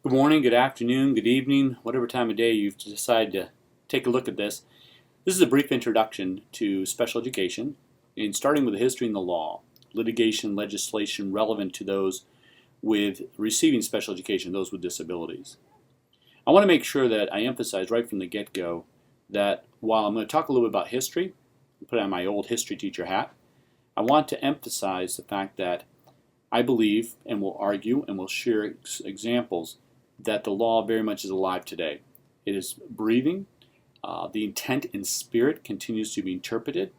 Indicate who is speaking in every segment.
Speaker 1: Good morning, good afternoon, good evening, whatever time of day you've decided to take a look at this. This is a brief introduction to special education, and starting with the history and the law, litigation, legislation relevant to those with receiving special education, those with disabilities. I want to make sure that I emphasize right from the get-go that while I'm going to talk a little bit about history, put on my old history teacher hat, I want to emphasize the fact that I believe and will argue and will share examples that the law very much is alive today. It is breathing. The intent and spirit continues to be interpreted.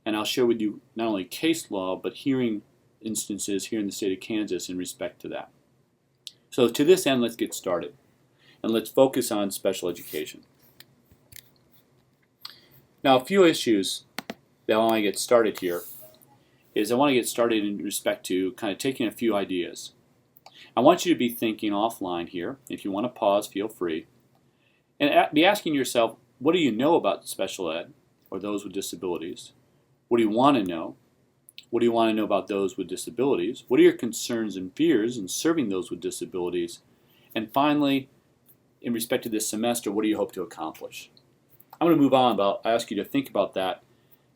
Speaker 1: And I'll share with you not only case law, but hearing instances here in the state of Kansas in respect to that. So to this end, let's get started. And let's focus on special education. Now, a few issues that I want to get started here is I want to get started in respect to kind of taking a few ideas. I want you to be thinking offline here. If you want to pause, feel free. And be asking yourself, what do you know about special ed or those with disabilities? What do you want to know? What do you want to know about those with disabilities? What are your concerns and fears in serving those with disabilities? And finally, in respect to this semester, what do you hope to accomplish? I'm going to move on, but I ask you to think about that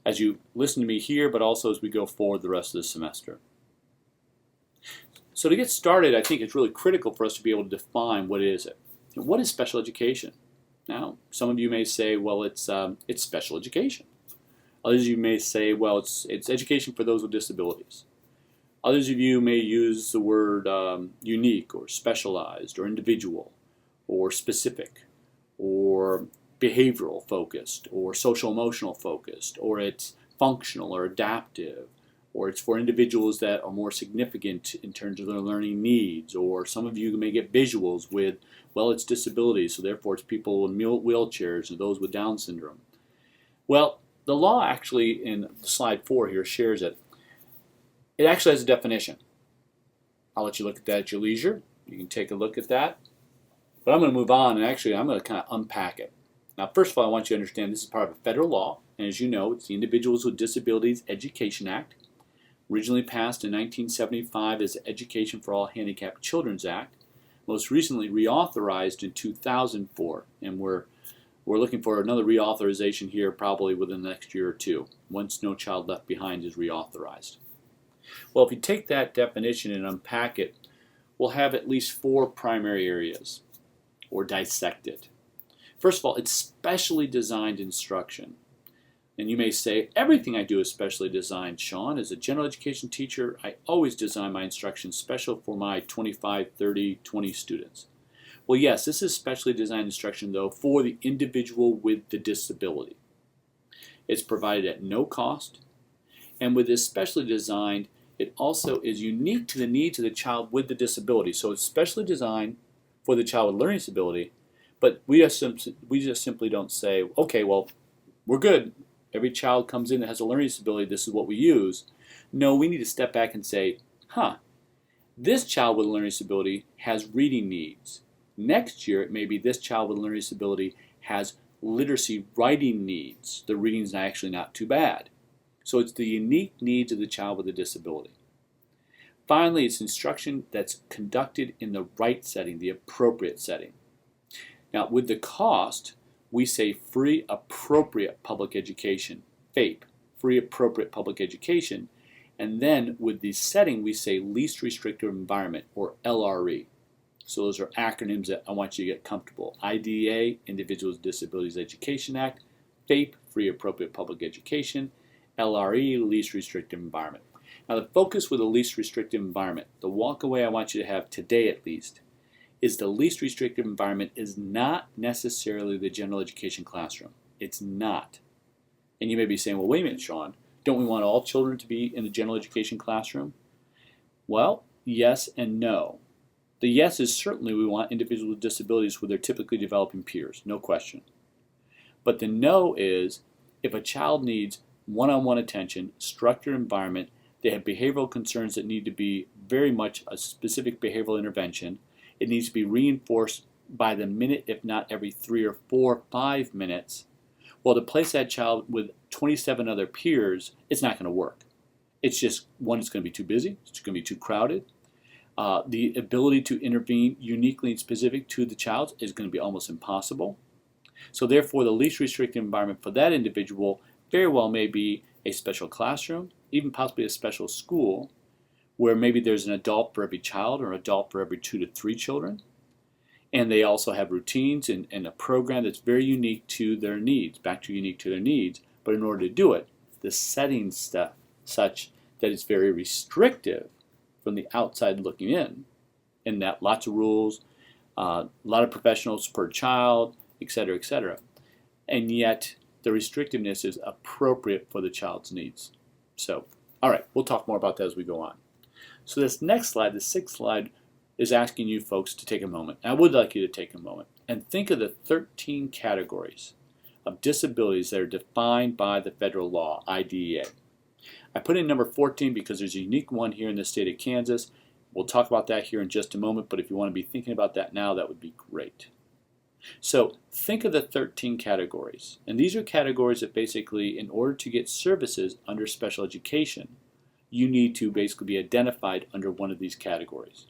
Speaker 1: as you listen to me here, but also as we go forward the rest of the semester. So to get started, I think it's really critical for us to be able to define what is it. What is special education? Now, some of you may say, well, it's special education. Others of you may say, well, it's education for those with disabilities. Others of you may use the word unique or specialized or individual or specific or behavioral focused or social emotional focused, or it's functional or adaptive, or it's for individuals that are more significant in terms of their learning needs, or some of you may get visuals with, well, it's disabilities, so therefore it's people in wheelchairs or those with Down syndrome. Well, the law actually, in slide 4 here, shares it. It actually has a definition. I'll let you look at that at your leisure. You can take a look at that. But I'm going to move on, and actually I'm going to kind of unpack it. Now, first of all, I want you to understand this is part of a federal law, and as you know, it's the Individuals with Disabilities Education Act. Originally passed in 1975 as the Education for All Handicapped Children's Act, most recently reauthorized in 2004, and we're looking for another reauthorization here probably within the next year or two, once No Child Left Behind is reauthorized. Well, if you take that definition and unpack it, we'll have at least 4 primary areas, or dissect it. First of all, it's specially designed instruction. And you may say, everything I do is specially designed, Sean. As a general education teacher, I always design my instruction special for my 25, 30, 20 students. Well, yes, this is specially designed instruction, though, for the individual with the disability. It's provided at no cost. And with this specially designed, it also is unique to the needs of the child with the disability. So it's specially designed for the child with learning disability, but we just simply don't say, okay, well, we're good. Every child comes in that has a learning disability, this is what we use. No, we need to step back and say, this child with a learning disability has reading needs. Next year, it may be this child with a learning disability has literacy writing needs. The reading's actually not too bad. So it's the unique needs of the child with a disability. Finally, it's instruction that's conducted in the right setting, the appropriate setting. Now, with the cost, we say free appropriate public education, FAPE, free appropriate public education. And then with the setting, we say least restrictive environment, or LRE. So those are acronyms that I want you to get comfortable. IDEA, Individuals with Disabilities Education Act, FAPE, free appropriate public education, LRE, least restrictive environment. Now the focus with the least restrictive environment, the walkaway I want you to have today at least, is the least restrictive environment is not necessarily the general education classroom. It's not. And you may be saying, well, wait a minute, Sean, don't we want all children to be in the general education classroom? Well, yes and no. The yes is certainly we want individuals with disabilities with their typically developing peers, no question. But the no is if a child needs one-on-one attention, structured environment, they have behavioral concerns that need to be very much a specific behavioral intervention, it needs to be reinforced by the minute, if not every 3 or 4 or 5 minutes. Well, to place that child with 27 other peers, it's not going to work. It's just, one, it's going to be too busy, it's going to be too crowded. The ability to intervene uniquely and specific to the child is going to be almost impossible. So therefore, the least restrictive environment for that individual very well may be a special classroom, even possibly a special school, where maybe there's an adult for every child or an adult for every 2 to 3 children. And they also have routines and a program that's very unique to their needs, back to unique to their needs. But in order to do it, the setting's stuff such that it's very restrictive from the outside looking in that lots of rules, a lot of professionals per child, etc., etc. And yet the restrictiveness is appropriate for the child's needs. So, all right, we'll talk more about that as we go on. So this next slide, the 6th slide, is asking you folks to take a moment. I would like you to take a moment and think of the 13 categories of disabilities that are defined by the federal law, IDEA. I put in number 14 because there's a unique one here in the state of Kansas. We'll talk about that here in just a moment, but if you want to be thinking about that now, that would be great. So think of the 13 categories. And these are categories that basically, in order to get services under special education, you need to basically be identified under one of these categories.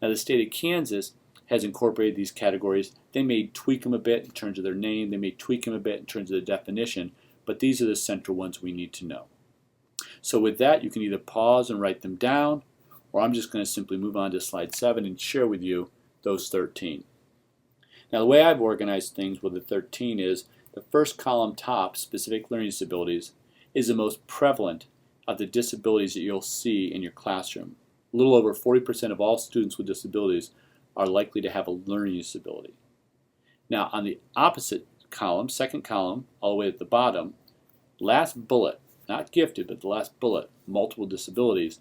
Speaker 1: Now the state of Kansas has incorporated these categories. They may tweak them a bit in terms of their name. They may tweak them a bit in terms of the definition, but these are the central ones we need to know. So with that, you can either pause and write them down, or I'm just going to simply move on to slide 7 and share with you those 13. Now the way I've organized things with the 13 is the first column top, specific learning disabilities, is the most prevalent of the disabilities that you'll see in your classroom. A little over 40% of all students with disabilities are likely to have a learning disability. Now on the opposite column, second column, all the way at the bottom, last bullet, not gifted, but the last bullet, multiple disabilities,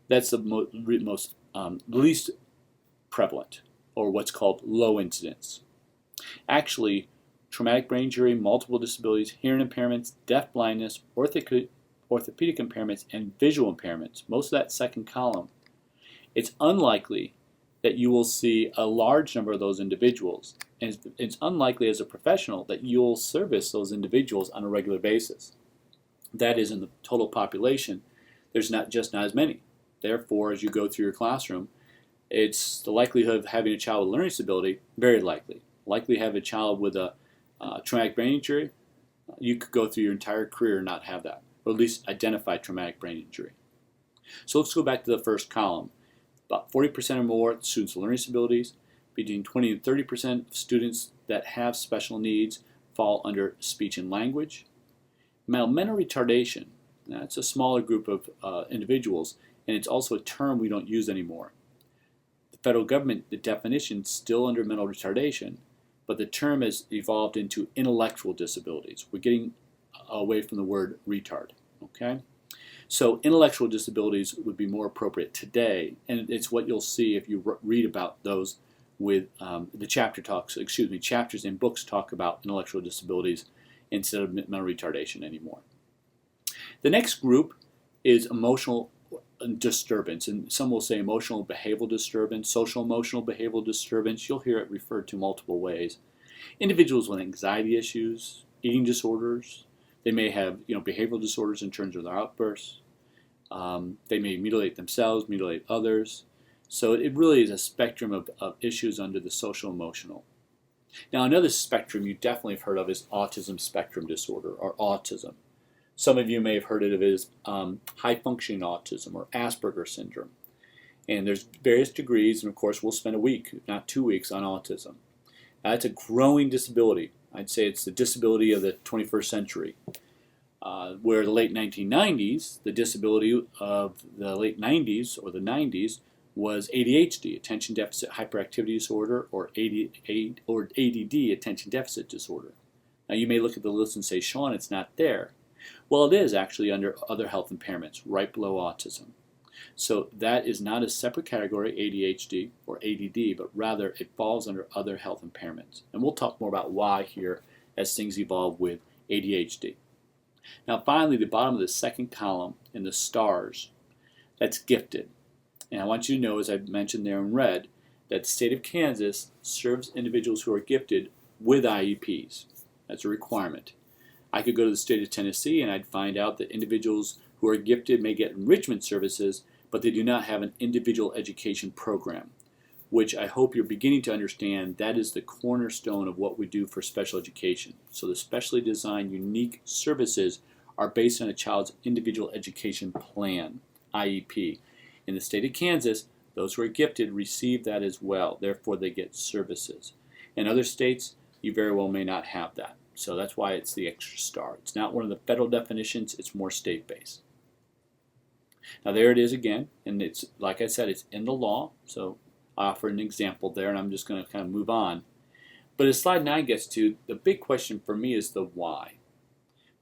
Speaker 1: that's the least prevalent, or what's called low incidence. Actually, traumatic brain injury, multiple disabilities, hearing impairments, deaf blindness, orthopedic impairments, and visual impairments, most of that second column, it's unlikely that you will see a large number of those individuals. And it's unlikely as a professional that you'll service those individuals on a regular basis. That is, in the total population, there's not as many. Therefore, as you go through your classroom, it's the likelihood of having a child with a learning disability, very likely. Likely to have a child with a traumatic brain injury, you could go through your entire career and not have that, or at least identify traumatic brain injury. So let's go back to the first column. About 40% or more students with learning disabilities, between 20 and 30% of students that have special needs fall under speech and language. Mental retardation, that's a smaller group of individuals, and it's also a term we don't use anymore. The federal government, the definition is still under mental retardation, but the term has evolved into intellectual disabilities. We're getting away from the word retard, okay? So intellectual disabilities would be more appropriate today, and it's what you'll see if you read about those with the chapters in books talk about intellectual disabilities instead of mental retardation anymore. The next group is emotional disturbance, and some will say emotional behavioral disturbance, social emotional behavioral disturbance. You'll hear it referred to multiple ways. Individuals with anxiety issues, eating disorders, they may have behavioral disorders in terms of their outbursts. They may mutilate themselves, mutilate others. So it really is a spectrum of issues under the social emotional. Now another spectrum you definitely have heard of is autism spectrum disorder, or autism. Some of you may have heard of it as high functioning autism or Asperger's syndrome. And there's various degrees, and of course we'll spend a week, if not 2 weeks, on autism. It's a growing disability. I'd say it's the disability of the 21st century. Where the late 1990s, the disability of the late 90s or the 90s was ADHD, attention deficit hyperactivity disorder, or ADD, attention deficit disorder. Now you may look at the list and say, Sean, it's not there. Well, it is actually under other health impairments, right below autism. So that is not a separate category, ADHD or ADD, but rather it falls under other health impairments. And we'll talk more about why here as things evolve with ADHD. Now finally, the bottom of the second column in the stars, that's gifted. And I want you to know, as I mentioned there in red, that the state of Kansas serves individuals who are gifted with IEPs. That's a requirement. I could go to the state of Tennessee and I'd find out that individuals who are gifted may get enrichment services, but they do not have an individual education program, which I hope you're beginning to understand. That is the cornerstone of what we do for special education. So the specially designed unique services are based on a child's individual education plan, IEP. In the state of Kansas, those who are gifted receive that as well. Therefore, they get services. In other states, you very well may not have that. So that's why it's the extra star. It's not one of the federal definitions. It's more state-based. Now there it is again, and it's like I said, it's in the law. So I offer an example there, and I'm just going to kind of move on. But as slide 9 gets to, the big question for me is the why.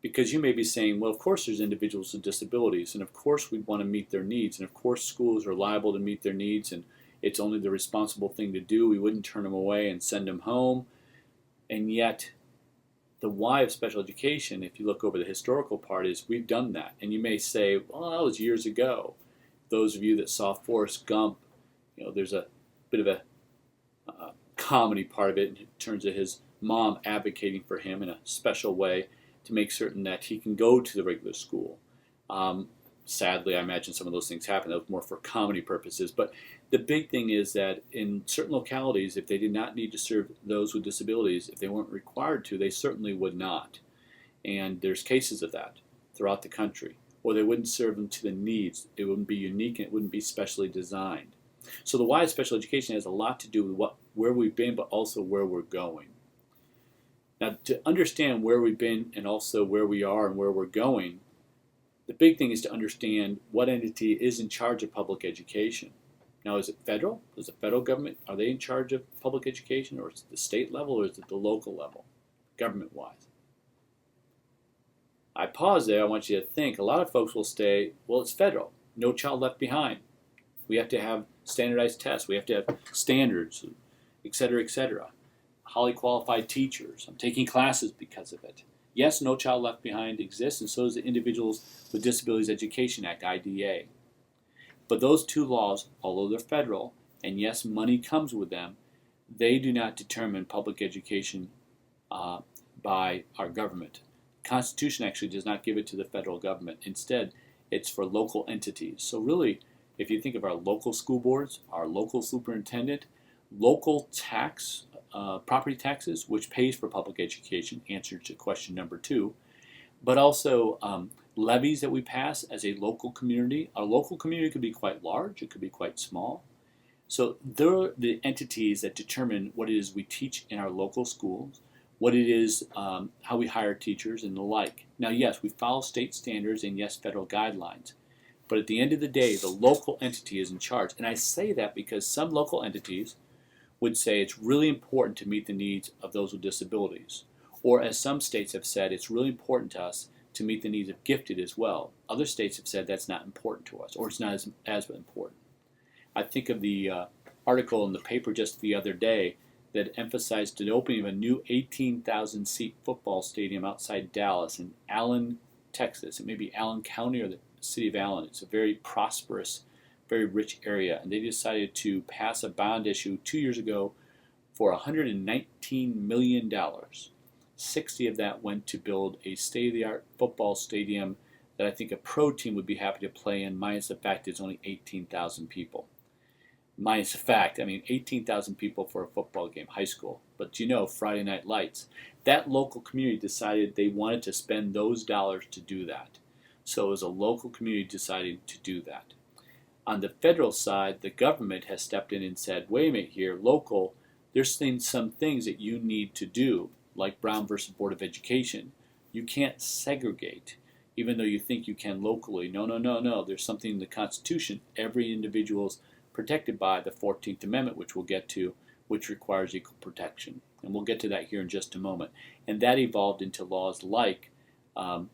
Speaker 1: Because you may be saying, well, of course there's individuals with disabilities, and of course we want to meet their needs, and of course schools are liable to meet their needs, and it's only the responsible thing to do. We wouldn't turn them away and send them home. And yet, the why of special education, if you look over the historical part, is we've done that. And you may say, well, that was years ago. Those of you that saw Forrest Gump, there's a bit of a comedy part of it in terms of his mom advocating for him in a special way to make certain that he can go to the regular school. Sadly, I imagine some of those things happen. That was more for comedy purposes. But the big thing is that in certain localities, if they did not need to serve those with disabilities, if they weren't required to, they certainly would not. And there's cases of that throughout the country. Or they wouldn't serve them to the needs. It wouldn't be unique and it wouldn't be specially designed. So the why of special education has a lot to do with where we've been, but also where we're going. Now, to understand where we've been and also where we are and where we're going, the big thing is to understand what entity is in charge of public education. Now, is it federal? Is the federal government, are they in charge of public education, or is it the state level, or is it the local level, government-wise? I pause there. I want you to think. A lot of folks will say, well, it's federal. No Child Left Behind. We have to have standardized tests. We have to have standards, et cetera, et cetera. Highly qualified teachers. I'm taking classes because of it. Yes, No Child Left Behind exists, and so does the Individuals with Disabilities Education Act, IDEA. But those two laws, although they're federal, and yes, money comes with them, they do not determine public education by our government. The Constitution actually does not give it to the federal government. Instead, it's for local entities. So really, if you think of our local school boards, our local superintendent, local tax, property taxes, which pays for public education, answer to question number 2, but also levies that we pass as a local community. Our local community could be quite large, it could be quite small. So they're the entities that determine what it is we teach in our local schools, what it is, how we hire teachers and the like. Now yes, we follow state standards and yes, federal guidelines. But at the end of the day, the local entity is in charge. And I say that because some local entities would say it's really important to meet the needs of those with disabilities. Or as some states have said, it's really important to us to meet the needs of gifted as well. Other states have said that's not important to us, or it's not as important. I think of the article in the paper just the other day that emphasized the opening of a new 18,000-seat football stadium outside Dallas in Allen, Texas. It may be Allen County or the city of Allen. It's a very prosperous, very rich area, and they decided to pass a bond issue 2 years ago for $119 million. 60 of that went to build a state-of-the-art football stadium that I think a pro team would be happy to play in, minus the fact it's only 18,000 people. Minus the fact, 18,000 people for a football game, high school. But Friday Night Lights. That local community decided they wanted to spend those dollars to do that. So it was a local community deciding to do that. On the federal side, the government has stepped in and said, wait a minute here, local, there's some things that you need to do, like Brown versus Board of Education. You can't segregate, even though you think you can locally. No. There's something in the Constitution every individual is protected by, the 14th Amendment, which we'll get to, which requires equal protection. And we'll get to that here in just a moment. And that evolved into laws like Brown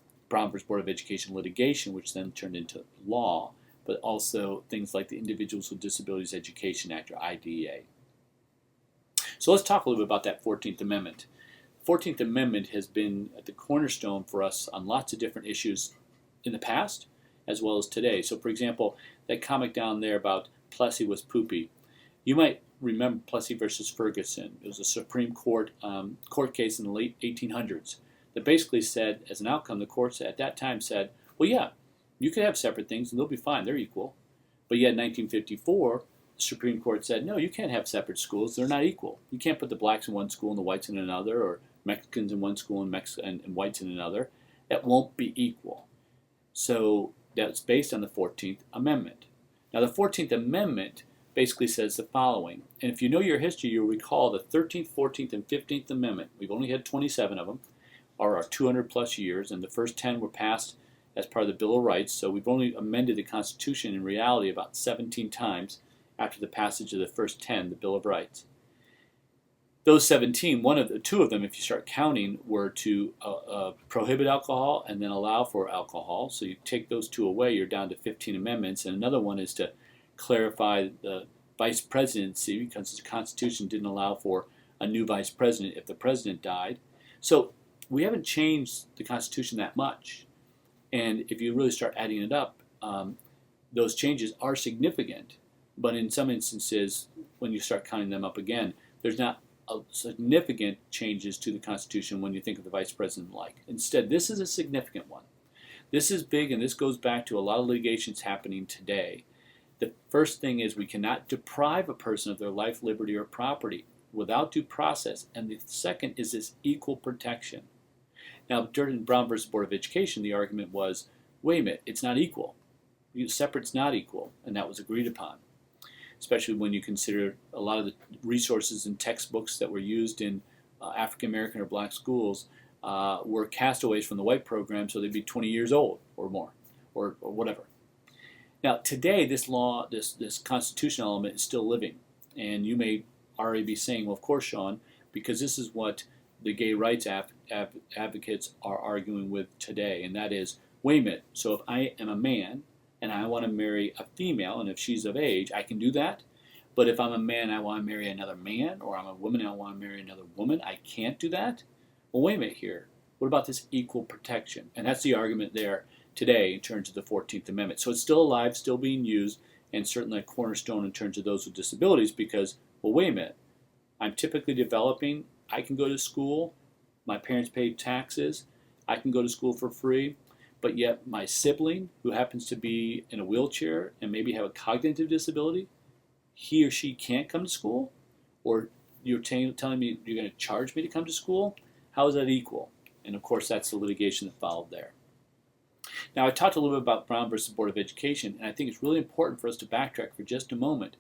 Speaker 1: versus Board of Education litigation, which then turned into law, but also things like the Individuals with Disabilities Education Act, or IDEA. So let's talk a little bit about that 14th Amendment. The 14th Amendment has been at the cornerstone for us on lots of different issues in the past as well as today. So for example, that comic down there about Plessy was poopy. You might remember Plessy versus Ferguson. It was a Supreme Court court case in the late 1800s that basically said, as an outcome, the courts at that time said, well, yeah, you could have separate things and they'll be fine, they're equal. But yet in 1954, the Supreme Court said, no, you can't have separate schools. They're not equal. You can't put the blacks in one school and the whites in another, or Mexicans in one school and whites in another. That won't be equal. So that's based on the 14th Amendment. Now, the 14th Amendment basically says the following. And if you know your history, you'll recall the 13th, 14th, and 15th Amendment. We've only had 27 of them, or our 200 plus years, and the first 10 were passed as part of the Bill of Rights. So we've only amended the Constitution in reality about 17 times after the passage of the first 10, the Bill of Rights. Those 17, two of them, if you start counting, were to prohibit alcohol and then allow for alcohol. So you take those two away, you're down to 15 amendments. And another one is to clarify the vice presidency, because the Constitution didn't allow for a new vice president if the president died. So we haven't changed the Constitution that much. And if you really start adding it up, those changes are significant. But in some instances, when you start counting them up again, there's not significant changes to the Constitution when you think of the vice president like. Instead, this is a significant one. This is big, and this goes back to a lot of litigations happening today. The first thing is we cannot deprive a person of their life, liberty, or property without due process. And the second is this equal protection. Now, during Brown versus Board of Education, the argument was, wait a minute, it's not equal. Separate's not equal, and that was agreed upon. Especially when you consider a lot of the resources and textbooks that were used in African American or black schools were castaways from the white program, so they'd be 20 years old or more, or whatever. Now, today, this law, this constitutional element is still living. And you may already be saying, well, of course, Sean, because this is what the gay rights advocates are arguing with today, and that is, wait a minute, so if I am a man, and I want to marry a female, and if she's of age, I can do that. But if I'm a man, I want to marry another man, or I'm a woman, and I want to marry another woman, I can't do that? Well, wait a minute here. What about this equal protection? And that's the argument there today in terms of the 14th Amendment. So it's still alive, still being used, and certainly a cornerstone in terms of those with disabilities because, well, wait a minute. I'm typically developing. I can go to school. My parents pay taxes. I can go to school for free. But yet my sibling, who happens to be in a wheelchair and maybe have a cognitive disability, he or she can't come to school? Or you're telling me you're going to charge me to come to school? How is that equal? And of course, that's the litigation that followed there. Now, I talked a little bit about Brown versus Board of Education, and I think it's really important for us to backtrack for just a moment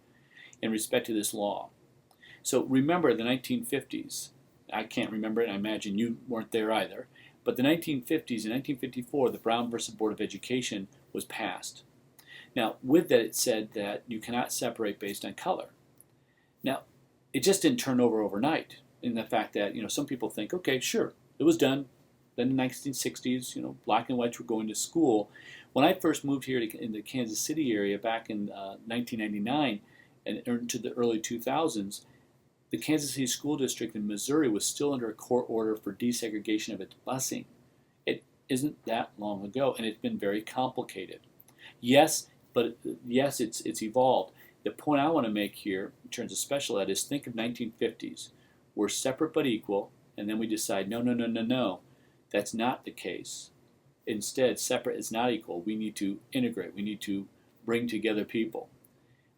Speaker 1: in respect to this law. So remember the 1950s. I can't remember it, and I imagine you weren't there either. But the 1950s, in 1954, the Brown versus Board of Education was passed. Now, with that, it said that you cannot separate based on color. Now, it just didn't turn over overnight in the fact that, some people think, okay, sure, it was done. Then in the 1960s, black and whites were going to school. When I first moved here in the Kansas City area back in 1999 and into the early 2000s, the Kansas City School District in Missouri was still under a court order for desegregation of its busing. It isn't that long ago, and it's been very complicated. Yes, it's evolved. The point I want to make here in terms of special ed is think of 1950s. We're separate but equal, and then we decide, no. That's not the case. Instead, separate is not equal. We need to integrate. We need to bring together people.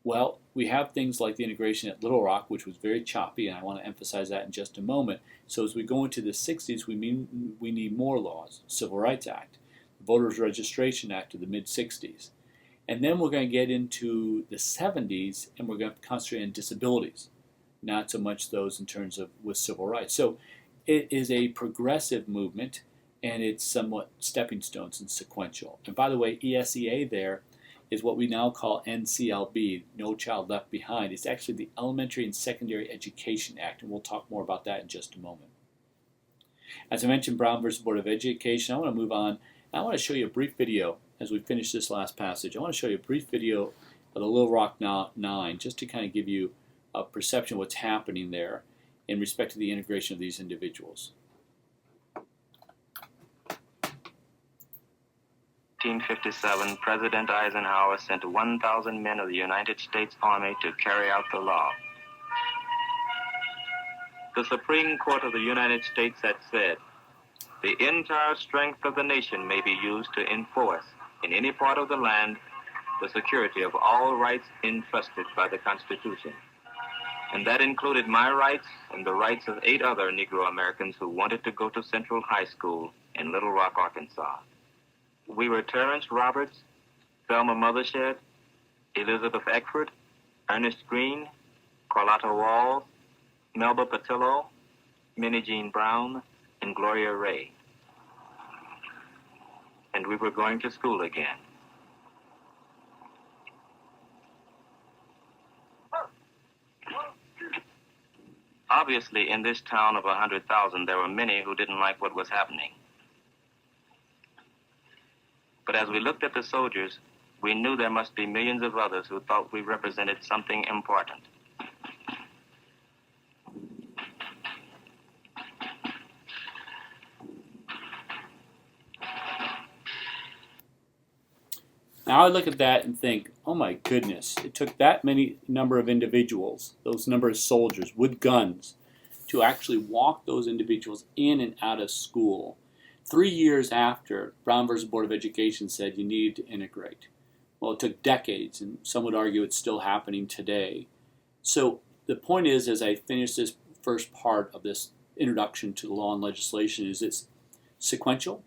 Speaker 1: Well, we have things like the integration at Little Rock, which was very choppy, and I want to emphasize that in just a moment. So as we go into the 60s, we need more laws. Civil Rights Act, the Voters Registration Act of the mid-60s. And then we're going to get into the 70s, and we're going to concentrate on disabilities, not so much those in terms of with civil rights. So it is a progressive movement, and it's somewhat stepping stones and sequential. And by the way, ESEA there is what we now call NCLB, No Child Left Behind. It's actually the Elementary and Secondary Education Act, and we'll talk more about that in just a moment. As I mentioned, Brown versus Board of Education, I want to move on. I want to show you a brief video as we finish this last passage. I want to show you a brief video of the Little Rock 9, just to kind of give you a perception of what's happening there in respect to the integration of these individuals.
Speaker 2: 1957, President Eisenhower sent 1,000 men of the United States Army to carry out the law. The Supreme Court of the United States had said, the entire strength of the nation may be used to enforce in any part of the land the security of all rights entrusted by the Constitution. And that included my rights and the rights of 8 other Negro Americans who wanted to go to Central High School in Little Rock, Arkansas. We were Terrence Roberts, Thelma Mothershed, Elizabeth Eckford, Ernest Green, Carlotta Walls, Melba Patillo, Minnie Jean Brown, and Gloria Ray. And we were going to school again. Obviously, in this town of 100,000, there were many who didn't like what was happening. But as we looked at the soldiers, we knew there must be millions of others who thought we represented something important.
Speaker 1: Now I look at that and think, oh my goodness, it took that many number of individuals, those number of soldiers with guns, to actually walk those individuals in and out of school. 3 years after Brown versus Board of Education said you needed to integrate. Well, it took decades, and some would argue it's still happening today. So the point is, as I finish this first part of this introduction to the law and legislation, is it's sequential.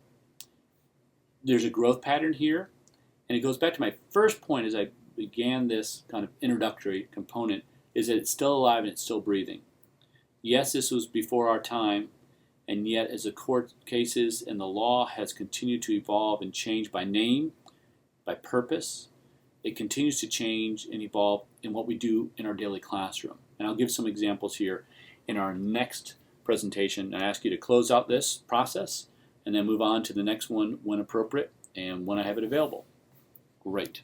Speaker 1: There's a growth pattern here. And it goes back to my first point as I began this kind of introductory component, is that it's still alive and it's still breathing. Yes, this was before our time, and yet as the court cases and the law has continued to evolve and change by name, by purpose, it continues to change and evolve in what we do in our daily classroom. And I'll give some examples here in our next presentation. I ask you to close out this process and then move on to the next one when appropriate and when I have it available. Great.